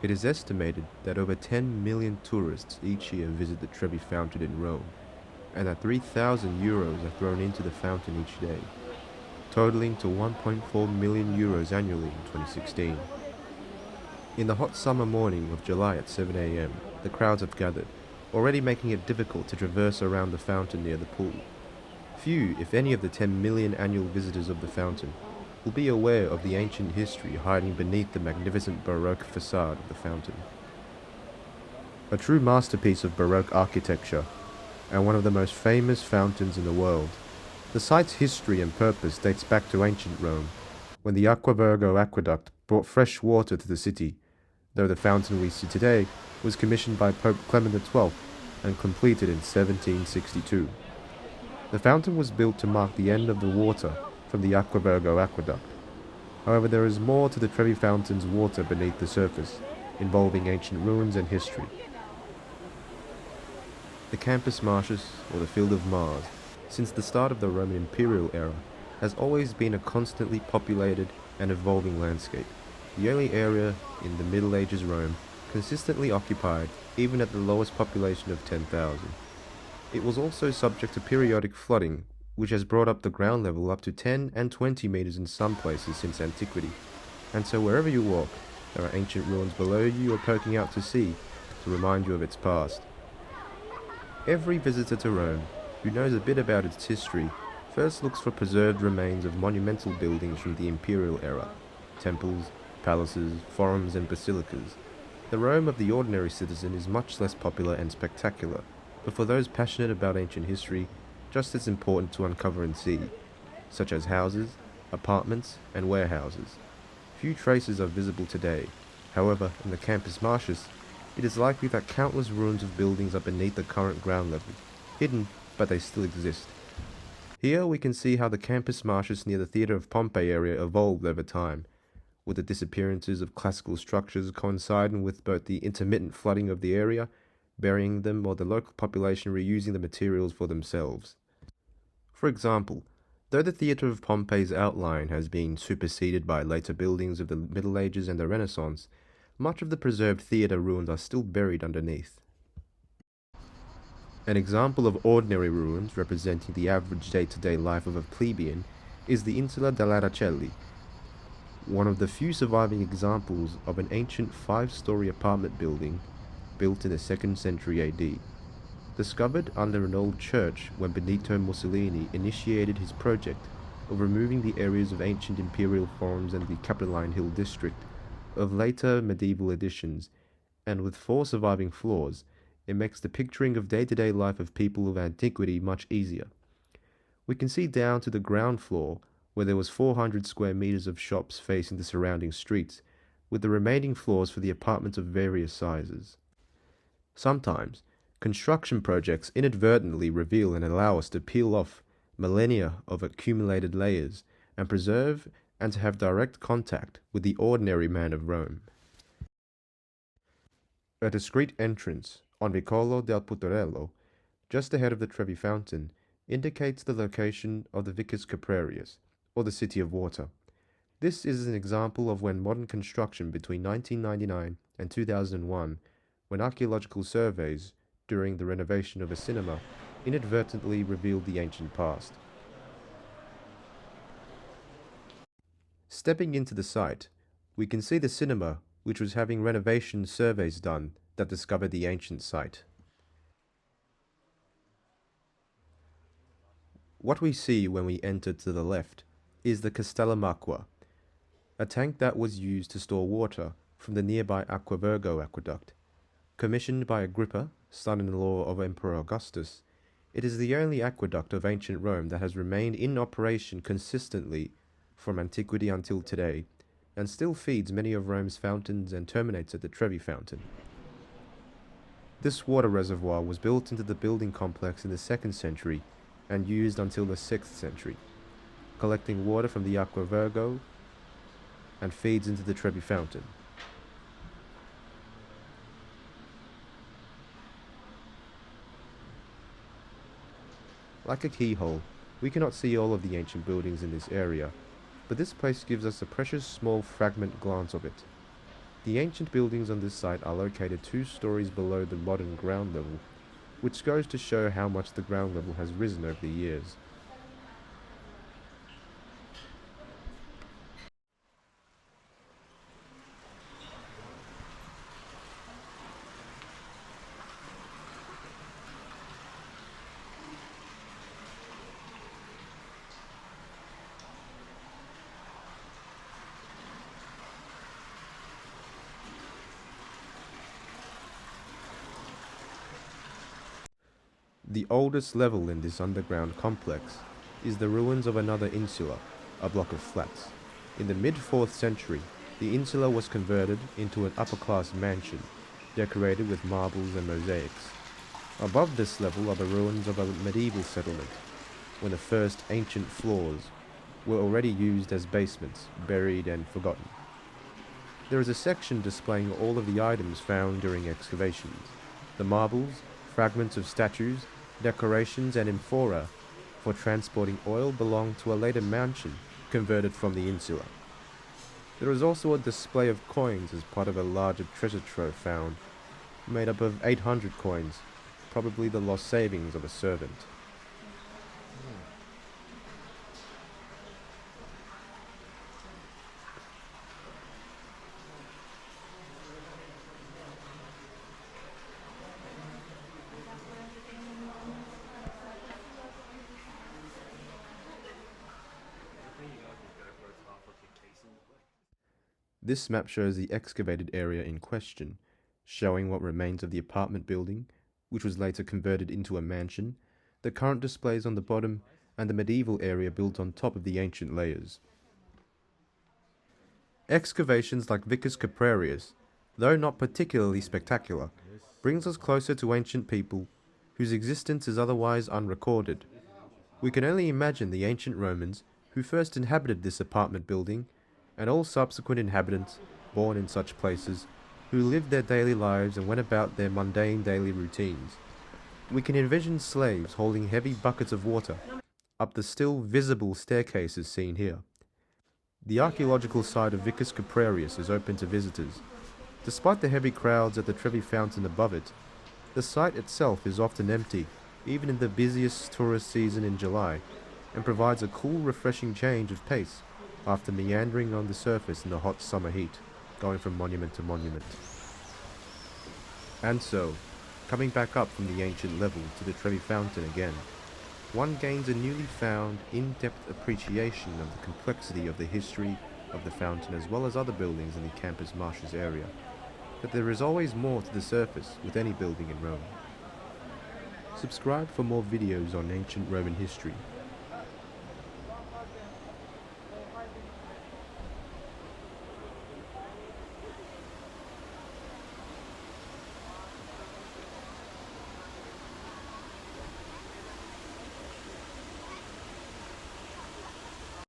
It is estimated that over 10 million tourists each year visit the Trevi Fountain in Rome, and that 3,000 euros are thrown into the fountain each day, totaling to 1.4 million euros annually in 2016. In the hot summer morning of July at 7 a.m., the crowds have gathered, already making it difficult to traverse around the fountain near the pool. Few, if any, of the 10 million annual visitors of the fountain will be aware of the ancient history hiding beneath the magnificent Baroque facade of the fountain. A true masterpiece of Baroque architecture, and one of the most famous fountains in the world, the site's history and purpose dates back to ancient Rome, when the Aquavergo aqueduct brought fresh water to the city, though the fountain we see today was commissioned by Pope Clement XII and completed in 1762. The fountain was built to mark the end of the water from the Aquavergo aqueduct. However, there is more to the Trevi Fountain's water beneath the surface, involving ancient ruins and history. The Campus Martius, or the Field of Mars, since the start of the Roman imperial era, has always been a constantly populated and evolving landscape, the only area in the Middle Ages Rome consistently occupied even at the lowest population of 10,000. It was also subject to periodic flooding, which has brought up the ground level up to 10 and 20 meters in some places since antiquity, and so wherever you walk, there are ancient ruins below you or poking out to sea to remind you of its past. Every visitor to Rome who knows a bit about its history first looks for preserved remains of monumental buildings from the imperial era, temples, palaces, forums and basilicas. The Rome of the ordinary citizen is much less popular and spectacular, but for those passionate about ancient history, just as important to uncover and see, such as houses, apartments and warehouses. Few traces are visible today. However, in the Campus Martius, it is likely that countless ruins of buildings are beneath the current ground level, hidden, but they still exist. Here we can see how the Campus Martius near the Theatre of Pompey area evolved over time, with the disappearances of classical structures coinciding with both the intermittent flooding of the area, burying them, or the local population reusing the materials for themselves. For example, though the Theatre of Pompey's outline has been superseded by later buildings of the Middle Ages and the Renaissance, much of the preserved theatre ruins are still buried underneath. An example of ordinary ruins representing the average day-to-day life of a plebeian is the Insula dell'Aracelli, one of the few surviving examples of an ancient 5-story apartment building built in the 2nd century AD. Discovered under an old church when Benito Mussolini initiated his project of removing the areas of ancient imperial forums and the Capitoline Hill district of later medieval editions, and with 4 surviving floors, it makes the picturing of day-to-day life of people of antiquity much easier. We can see down to the ground floor, where there was 400 square meters of shops facing the surrounding streets, with the remaining floors for the apartments of various sizes. Sometimes, construction projects inadvertently reveal and allow us to peel off millennia of accumulated layers and preserve and to have direct contact with the ordinary man of Rome. A discreet entrance on Vicolo del Putarello, just ahead of the Trevi Fountain, indicates the location of the Vicus Caprarius, or the City of Water. This is an example of when modern construction between 1999 and 2001, when archaeological surveys during the renovation of a cinema inadvertently revealed the ancient past. Stepping into the site, we can see the cinema, which was having renovation surveys done that discovered the ancient site. What we see when we enter to the left is the Castellum Aqua, a tank that was used to store water from the nearby Aquavergo aqueduct. Commissioned by Agrippa, son-in-law of Emperor Augustus, it is the only aqueduct of ancient Rome that has remained in operation consistently from antiquity until today, and still feeds many of Rome's fountains and terminates at the Trevi Fountain. This water reservoir was built into the building complex in the 2nd century and used until the 6th century, collecting water from the Aquavergo and feeds into the Trevi Fountain. Like a keyhole, we cannot see all of the ancient buildings in this area, but this place gives us a precious small fragment glance of it. The ancient buildings on this site are located 2 stories below the modern ground level, which goes to show how much the ground level has risen over the years. The oldest level in this underground complex is the ruins of another insula, a block of flats. In the mid-4th century, the insula was converted into an upper-class mansion, decorated with marbles and mosaics. Above this level are the ruins of a medieval settlement, when the first ancient floors were already used as basements, buried and forgotten. There is a section displaying all of the items found during excavations. The marbles, fragments of statues, decorations and amphora for transporting oil belonged to a later mansion converted from the insula. There is also a display of coins as part of a larger treasure trove found, made up of 800 coins, probably the lost savings of a servant. This map shows the excavated area in question, showing what remains of the apartment building, which was later converted into a mansion, the current displays on the bottom, and the medieval area built on top of the ancient layers. Excavations like Vicus Caprarius, though not particularly spectacular, brings us closer to ancient people whose existence is otherwise unrecorded. We can only imagine the ancient Romans who first inhabited this apartment building, and all subsequent inhabitants born in such places who lived their daily lives and went about their mundane daily routines. We can envision slaves holding heavy buckets of water up the still visible staircases seen here. The archaeological site of Vicus Caprarius is open to visitors. Despite the heavy crowds at the Trevi fountain above it, the site itself is often empty, even in the busiest tourist season in July, and provides a cool, refreshing change of pace after meandering on the surface in the hot summer heat, going from monument to monument. And so, coming back up from the ancient level to the Trevi fountain again, one gains a newly found, in-depth appreciation of the complexity of the history of the fountain as well as other buildings in the Campus Martius area, that there is always more to the surface with any building in Rome. Subscribe for more videos on ancient Roman history.